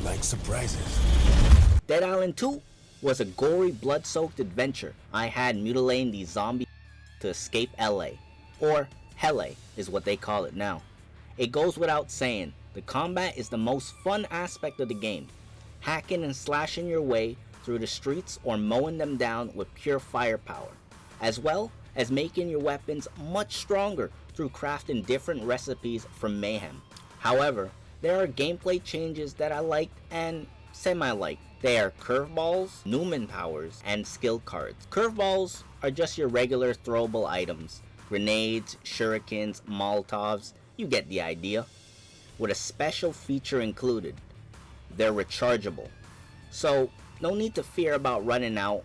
Just like surprises. Dead Island 2 was a gory, blood-soaked adventure. I had mutilating these zombies to escape LA, or Hele is what they call it now. It goes without saying, the combat is the most fun aspect of the game. Hacking and slashing your way through the streets or mowing them down with pure firepower, as well as making your weapons much stronger through crafting different recipes from mayhem. However, there are gameplay changes that I liked and semi-liked. They are curveballs, Newman powers, and skill cards. Curveballs are just your regular throwable items. Grenades, shurikens, molotovs, you get the idea. With a special feature included. They're rechargeable. So, no need to fear about running out.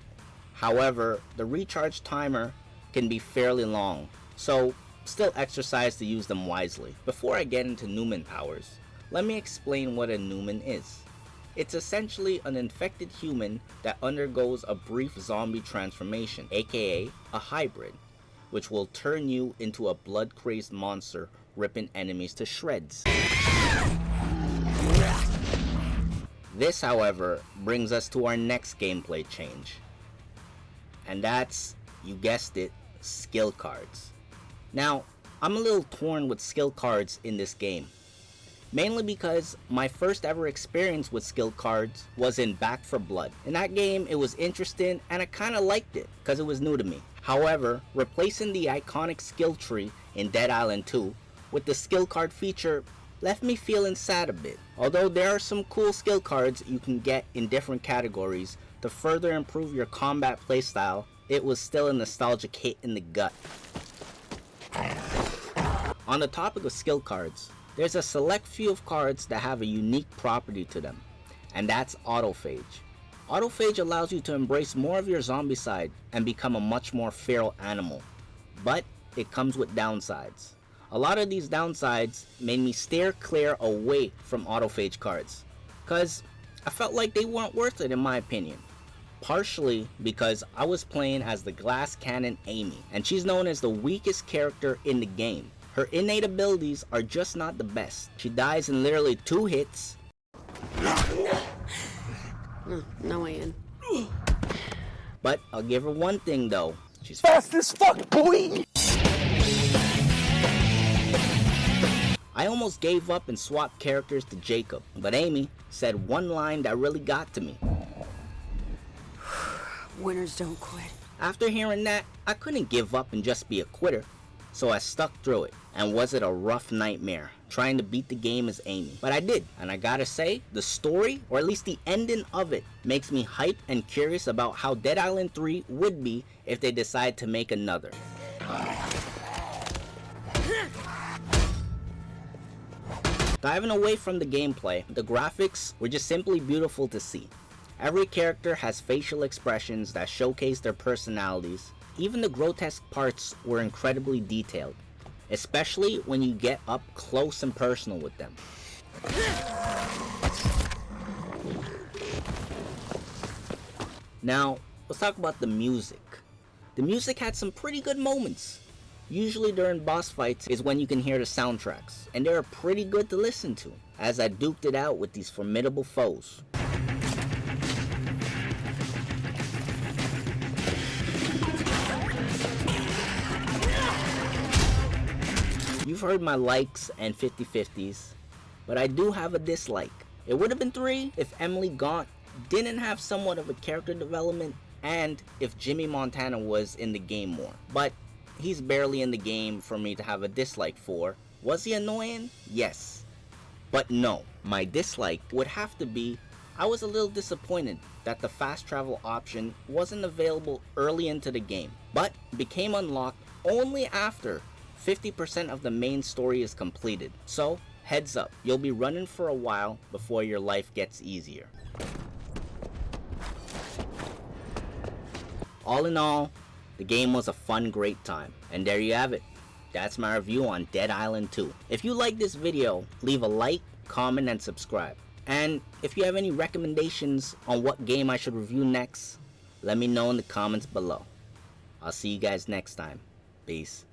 However, the recharge timer can be fairly long. So, still exercise to use them wisely. Before I get into Newman powers, let me explain what a Newman is. It's essentially an infected human that undergoes a brief zombie transformation, aka a hybrid, which will turn you into a blood-crazed monster ripping enemies to shreds. This, however, brings us to our next gameplay change. And that's, you guessed it, skill cards. Now, I'm a little torn with skill cards in this game. Mainly because my first ever experience with skill cards was in Back 4 Blood. In that game, it was interesting and I kinda liked it because it was new to me. However, replacing the iconic skill tree in Dead Island 2 with the skill card feature left me feeling sad a bit. Although there are some cool skill cards you can get in different categories to further improve your combat playstyle, it was still a nostalgic hit in the gut. On the topic of skill cards, there's a select few of cards that have a unique property to them, and that's autophage. Autophage allows you to embrace more of your zombie side and become a much more feral animal, but it comes with downsides. A lot of these downsides made me steer clear away from autophage cards, cause I felt like they weren't worth it in my opinion. Partially because I was playing as the glass cannon Amy, and she's known as the weakest character in the game. Her innate abilities are just not the best. She dies in literally 2 hits. No, Ian. But I'll give her one thing though. She's Fast as fuck, boy! I almost gave up and swapped characters to Jacob, but Amy said one line that really got to me. Winners don't quit. After hearing that, I couldn't give up and just be a quitter. So I stuck through it, and was it a rough nightmare trying to beat the game as Amy. But I did, and I gotta say, the story, or at least the ending of it, makes me hyped and curious about how Dead Island 3 would be if they decide to make another. Diving away from the gameplay, the graphics were just simply beautiful to see. Every character has facial expressions that showcase their personalities. Even the grotesque parts were incredibly detailed, especially when you get up close and personal with them. Now, let's talk about the music. The music had some pretty good moments. Usually during boss fights is when you can hear the soundtracks, and they're pretty good to listen to, as I duked it out with these formidable foes. You've heard my likes and 50-50s, but I do have a dislike. It would have been 3 if Emily Gaunt didn't have somewhat of a character development and if Jimmy Montana was in the game more. But he's barely in the game for me to have a dislike for. Was he annoying? Yes. But no, my dislike would have to be I was a little disappointed that the fast travel option wasn't available early into the game, but became unlocked only after 50% of the main story is completed. So, heads up, you'll be running for a while before your life gets easier. All in all, the game was a fun, great time. And there you have it. That's my review on Dead Island 2. If you like this video, leave a like, comment, and subscribe. And if you have any recommendations on what game I should review next, let me know in the comments below. I'll see you guys next time. Peace.